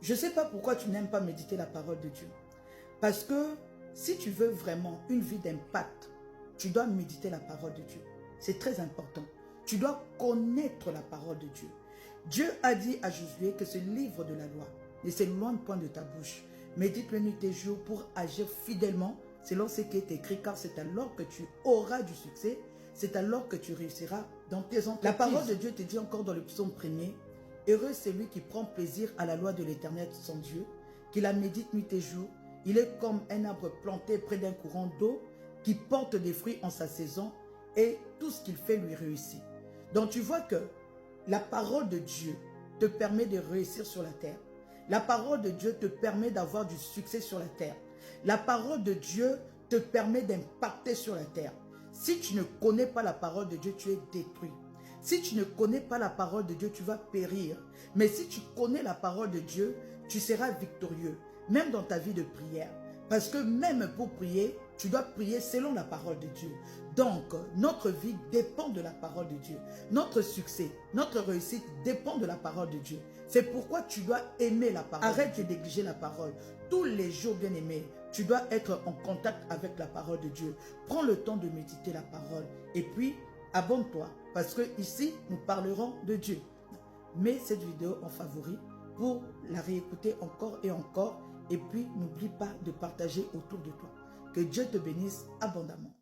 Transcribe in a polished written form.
Je ne sais pas pourquoi tu n'aimes pas méditer la parole de Dieu. Parce que si tu veux vraiment une vie d'impact, tu dois méditer la parole de Dieu. C'est très important. Tu dois connaître la parole de Dieu. Dieu a dit à Josué que ce livre de la loi ne s'éloigne point de ta bouche. Médite-le nuit et jour pour agir fidèlement selon ce qui est écrit, car c'est alors que tu auras du succès, c'est alors que tu réussiras dans tes entreprises. La parole de Dieu te dit encore dans le psaume 1er, heureux celui qui prend plaisir à la loi de l'Éternel son Dieu, qui la médite nuit et jour. Il est comme un arbre planté près d'un courant d'eau qui porte des fruits en sa saison et tout ce qu'il fait lui réussit. Donc tu vois que la parole de Dieu te permet de réussir sur la terre. La parole de Dieu te permet d'avoir du succès sur la terre. La parole de Dieu te permet d'impacter sur la terre. Si tu ne connais pas la parole de Dieu, tu es détruit. Si tu ne connais pas la parole de Dieu, tu vas périr. Mais si tu connais la parole de Dieu, tu seras victorieux, même dans ta vie de prière. Parce que même pour prier, tu dois prier selon la parole de Dieu. Donc, notre vie dépend de la parole de Dieu. Notre succès, notre réussite dépend de la parole de Dieu. C'est pourquoi tu dois aimer la parole. Arrête de négliger la parole. Tous les jours, bien aimé, tu dois être en contact avec la parole de Dieu. Prends le temps de méditer la parole. Et puis, abonne-toi. Parce que ici, nous parlerons de Dieu. Mets cette vidéo en favori pour la réécouter encore et encore. Et puis, n'oublie pas de partager autour de toi. Que Dieu te bénisse abondamment.